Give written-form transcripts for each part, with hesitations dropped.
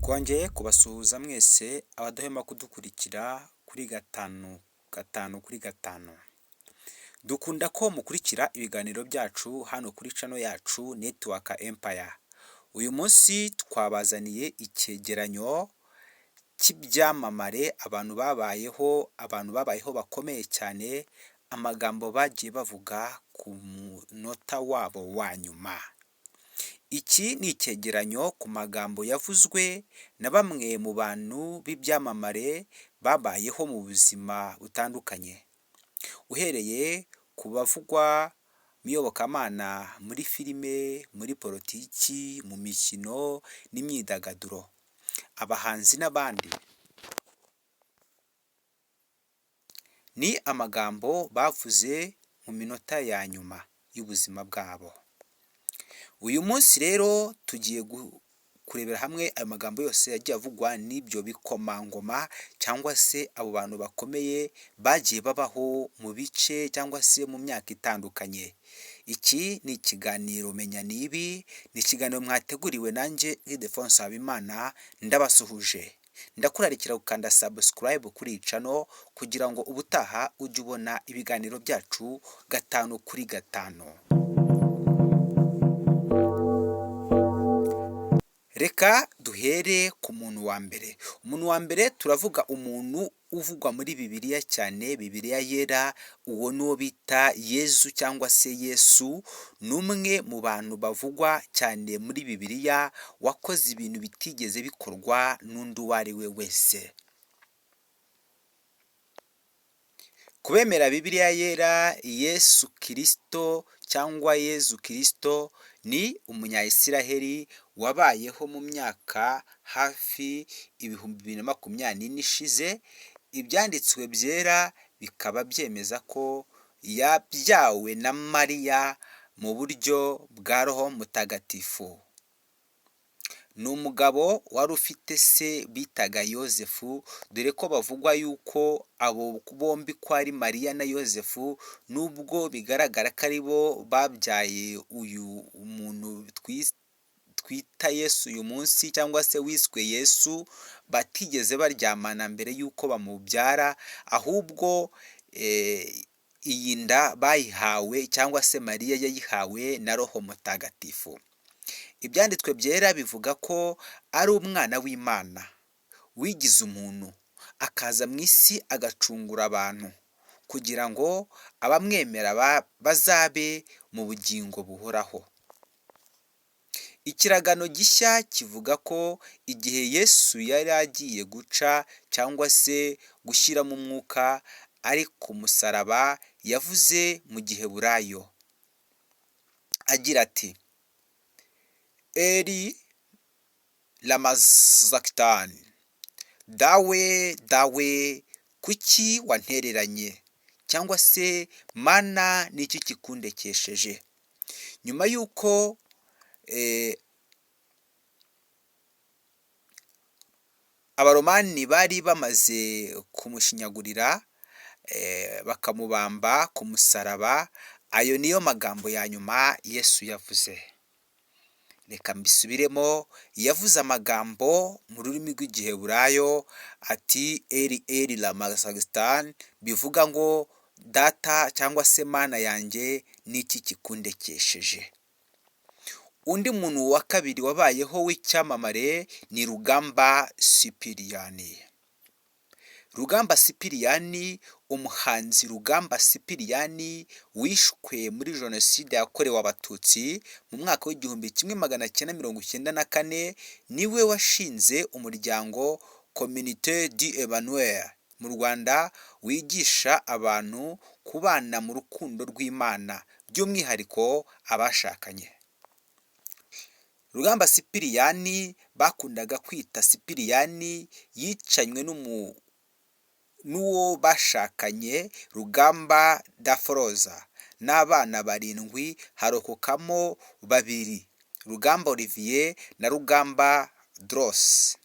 Twongeye kubasuhuza mwese abadahwema kudukurikira kuri gatanu kuri gatanu. Dukunda ko mukurikira ibiganiro byacu hano kuri channel yacu Network Empire. Uyu munsi twabazaniye icyegeranyo cy'ibyamamare abantu babayeho bakomeye cyane, amagambo bagiye bavuga ku munota wabo wa nyuma. Iki ni icyegeranyo ku magambo yavuzwe na bamwe mu bantu b'ibyamamare babayeho mu buzima butandukanye. Uhereye ku bavugwa mu iyobokamana, muri filime, muri politiki, mu mikino n'imyidagaduro, abahanzi n'abandi. Ni amagambo bavuze mu minota ya nyuma y'ubuzima bwabo. Uyu munsi rero tugiye kurebera hamwe ayo magambo yose yagiye avugwa n'ibyo bikomangoma cyangwa se abo bantu bakomeye bagiye babaho mu bice cyangwa se mu myaka itandukanye. Iki ni ikiganiro Menya Nibi, ni ikiganiro mwateguriwe nanjye Ildefonse Habimana. Ndabasuhuje, ndakurarikira gukanda subscribe kuri iyi channel kugira ngo ubutaha ujye ubona ibiganiro byacu gatanu kuri gatanu. Reka duhere ku muntu wa mbere. Umuntu wa mbere turavuga umuntu uvugwa muri Bibiliya cyane, Bibiliya yera, uwo n'uwo bita Yezu cyangwa se Yesu. Ni umwe mu bantu bavugwa cyane muri Bibiliya, wakoze ibintu bitigeze bikorwa n'undi uwo ari we wese. Kubemera Bibiliya yera, Yesu Kristo cyangwa Yezu Kristo ni umunyayisiraheli wabayeho mu myaka hafi 2024 ishize. Ibyanditswe byera bikaba byemeza ko yabyawe na Mariya mu buryo bwa Roho Mutagatifu. Ni umugabo wari ufite se bitaga Yozefu, dore ko bavugwa yuko abo bombi ko ari Mariya na Yozefu, nubwo bigaragara ko ari bo babyaye uyu muntu twita Yesu uyu munsi cyangwa se wiswe Yesu, batigeze baryamana mbere yuko bamubyara, ahubwo iyi nda bayihawe cyangwa se Mariya yayihawe na Roho Mutagatifu. Ibyanditswe byera bivuga ko ari umwana w'Imana wigize umuntu, akaza mu isi agacungura abantu kugira ngo abamwemera bazabe mu bugingo buhoraho. Ikiragano gishya kivuga ko igihe Yesu yari agiye guca cyangwa se gushyiramo umwuka ari ku musaraba, yavuze mu Giheburayo agira ati: Eli lama sabachthani, dawe dawe kuki wantereranye, cyangwa se mana n'iki kikundekesheje. Nyuma y'uko abaromani bari bamaze kumushinyagurira bakamubamba ku musaraba, ayo niyo magambo ya nyuma Yesu yavuze. Reka mbisubiremo, yavuze amagambo mu rurimi rw'Igiheburayo ati Eli Eli lama sabachthani, bivuga ngo data cyangwa se mana yanjye n'iki kikundekesheje. Undi muntu wa kabiri wabayeho w'icyamamare ni Rugamba Sipiriyani. Rugamba Sipiriyani, umuhanzi Rugamba Sipiriyani wishwe muri Jenoside yakorewe Abatutsi mu mwaka w'1994, niwe washinze umuryango Communauté d'Emmanuel mu Rwanda, wigisha abantu kubana mu rukundo rw'Imana, by'umwihariko abashakanye. Rugamba Sipiriyani bakundaga kwita Sipiriyani yicanywe n'uwo bashakanye Rugamba Daforoza n'abana 7, harokokamo 2, Rugamba Olivier na Rugamba Dross.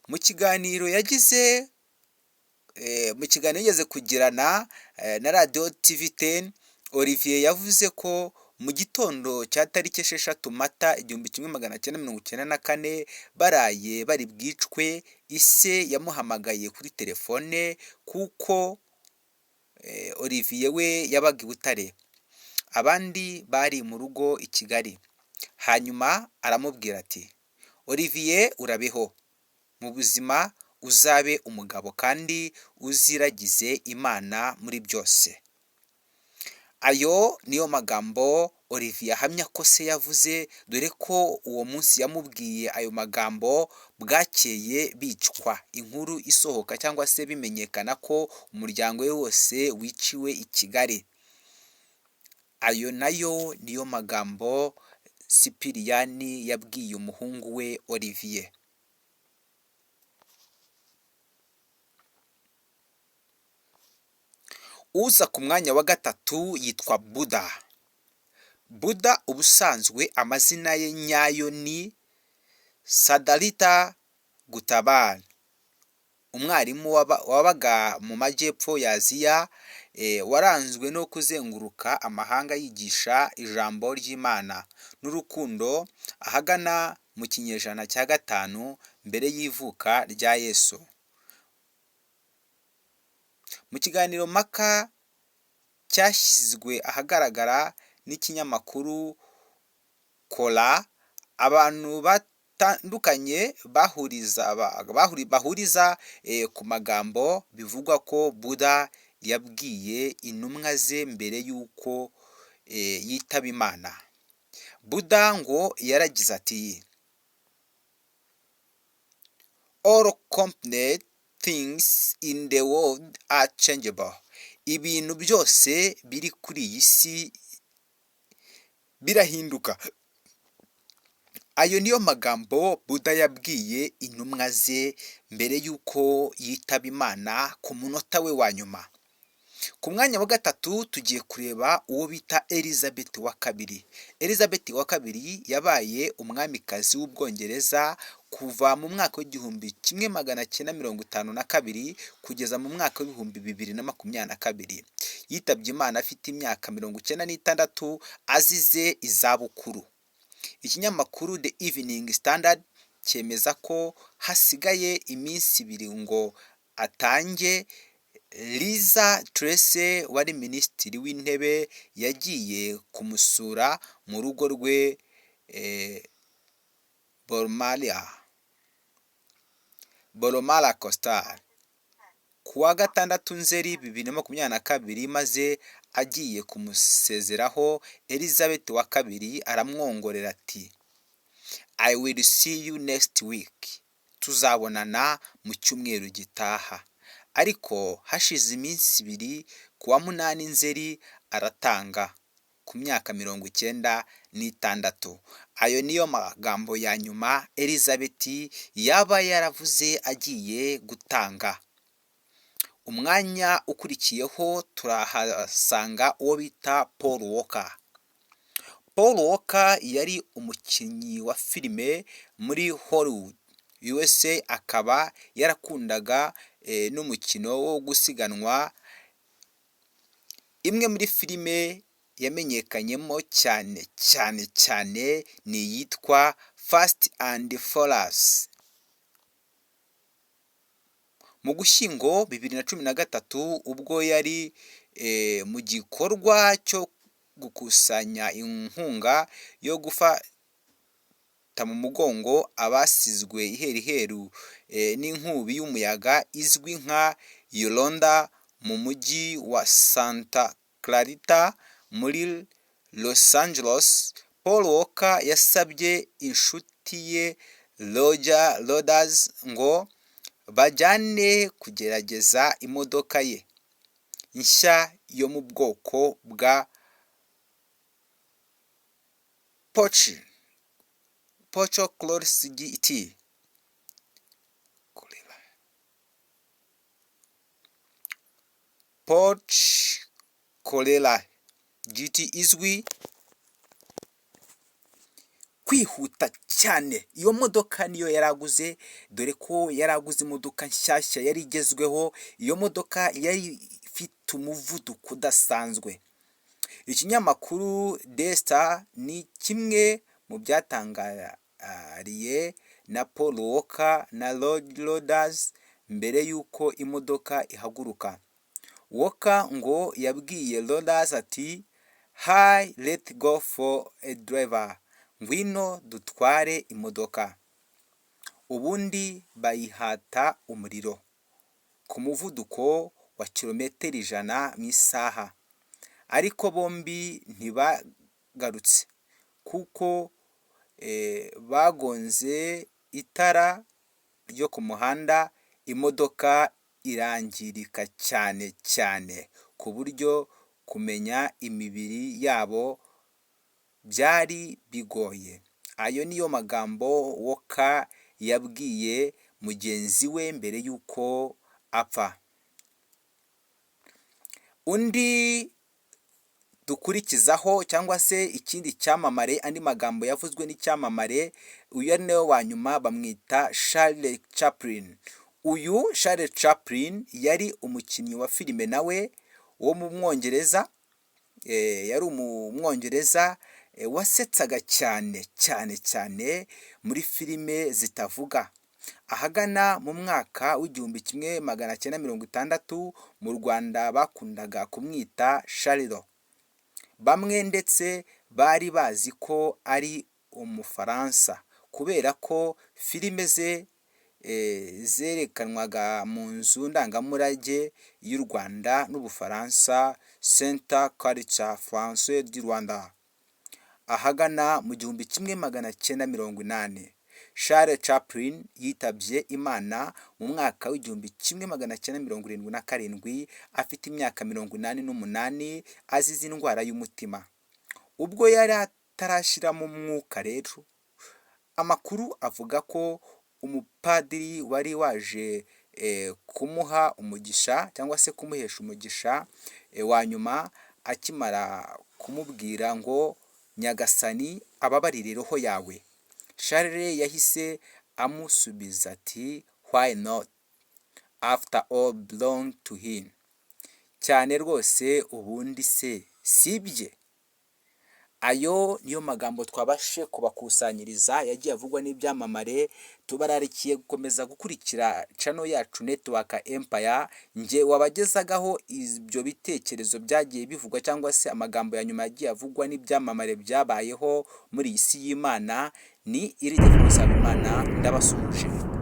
Mu kiganiro yigeze kugirana na Radio TV10, Olivier yavuze ko mu gitondo cya tariki 6 Mata 1994 baraye bari bwicwe, ise yamuhamagaye kuri telefone kuko Olivier we yabaga i Butare, abandi bari mu rugo i Kigali. Hanyuma aramubwira ati Olivier urabeho, mu buzima uzabe umugabo kandi uziragize Imana muri byose. Ayo niyo magambo Olivier ahamya ko se yavuze, dore ko uwo munsi yamubwiye ayo magambo bwakeye bicwa, inkuru isohoka cyangwa se bimenyekana ko umuryango we wose wiciwe i Kigali. Ayo nayo niyo magambo Sipiriyani yabwiye umuhungu we Olivier. Uza ku mwanya wa gatatu yitwa Buda. Buda ubusanzwe amazina ye nyayo ni Siddhartha Gautama, umwarimu wabaga mu majyepfo ya Aziya, waranzwe no kuzenguruka amahanga yigisha ijambo ry'Imana n'urukundo ahagana mu kinyejana cya 5 mbere y'ivuka rya Yesu. Mu kiganiro mpaka cyashyizwe ahagaragara n'ikinyamakuru Quora, abantu batandukanye bahuriza ku magambo bivugwa ko Buda yabwiye intumwa ze mbere y'uko yitaba Imana. Buda ngo yaragize ati all complete things in the world are changeable. Ibintu byose biri kuri iyi si birahinduka. Ayo niyo magambo Buda yabwiye intumwa ze mbere y'uko yitaba Imana ku munota we wa nyuma. Ku mwanya wa gatatu tugiye kureba uwo bita Elizabeth wa kabiri. Elizabeth wa kabiri yabaye umwamikazi w'Ubwongereza kuva mu mwaka w'1952 kugeza mu mwaka w'2022. Yitabye Imana afite imyaka 96 azize izabukuru. Ikinyamakuru The Evening Standard cyemeza ko hasigaye iminsi 2 ngo atange. Liza Truss wari minisitiri w'intebe yagiye kumusura mu rugo rwe Balmoral Coastal ku wa 6 Nzeri 2022, maze agiye kumusezeraho Elizabeth wa kabiri aramwongorera ati I will see you next week. Tuzabonana mu cyumweru gitaha. Ariko hashize iminsi 2 ku wa 8 Nzeri aratanga ku myaka 96. Ayo niyo magambo ya nyuma Elizabeth yaba yaravuze agiye gutanga. Umwanya ukurikiyeho turahasanga uwo bita Paul Walker. Paul Walker yari umukinnyi wa filime muri Hollywood, USA, akaba yarakundaga n'umukino wo gusiganwa. Imwe muri filime yamenyekanyemo cyane ni yitwa Fast and Furious. Mu Gushyingo 2013, ubwo yari mu gikorwa cyo gukusanya inkunga yo gufata mu mugongo abasizwe iheruheru n'inkubi y'umuyaga izwi nka Yolanda mu mujyi wa Santa Clarita muri Los Angeles, Paul Walker yasabye inshuti ye Roger Waters ngo bajyane kugerageza imodoka ye nshya yo mu bwoko bwa Porsche Corolla GT. Porsche Corolla GT izwi kwihuta cyane. Iyo modoka niyo yaraguze, dore ko yaraguze imodoka nshyashya yari igezweho. Iyo modoka yari ifite umuvuduko udasanzwe. Ikinyamakuru The Star ni kimwe mu byatangariye na Paul Walker na Roy Rogers mbere y'uko imodoka ihaguruka. Walker ngo yabwiye Rogers ati "Hi, let's go for a drive. Ngwino dutware imodoka." Ubundi bayihata umuriro ku muvuduko wa kilometero 100 mu isaha, ariko bombi ntibagarutse kuko bagonze itara ryo ku muhanda, imodoka irangirika cyane cyane ku buryo kumenya imibiri yabo byari bigoye. Ayo niyo magambo Walker yabwiye mugenzi we mbere y'uko apfa. Undi dukurikizaho cyangwa se ikindi cyamamare, andi magambo yavuzwe n'icyamamare, uyu ari nawe wa nyuma, bamwita Charlie Chaplin. Uyu Charlie Chaplin yari umukinnyi wa filime nawe wo mu Mwongereza, yari umwongereza wasetsaga cyane cyane cyane muri filime zitavuga. Ahagana mu mwaka w'1960 mu Rwanda bakundaga kumwita Charlot. Bamwe ndetse bari bazi ko ari Umufaransa kubera ko filime ze zerekanwaga mu nzu ndangamurage y'u Rwanda n'Ubufaransa, Centre Culturel Français du Rwanda. Ahagana mu 1980 Charlie Chaplin yitabye Imana mu mwaka w'1977 afite imyaka 88 azize indwara y'umutima. Ubwo yari atarashira mu mwuka rero, amakuru avuga ko umupadiri wari waje kumuha umugisha cyangwa se kumuhesha umugisha wa nyuma, akimara kumubwira ngo Nyagasani ababarire roho yawe, Charles yahise amusubiza ati "Why not? After all belong to him." Cyane rwose, ubundi se sibye. Ayo niyo magambo twabashe kubakusanyiriza yagiye avugwa n'ibyamamare. Tubararikiye gukomeza gukurikira channel yacu Network Empire. Nge wabagezagaho ibyo bitekerezo byagiye bivugwa cyangwa se amagambo ya nyuma yagiye avugwa n'ibyamamare byabayeho muri isi y'Imana. Ni iri Nsabimana, ndabasuhuje.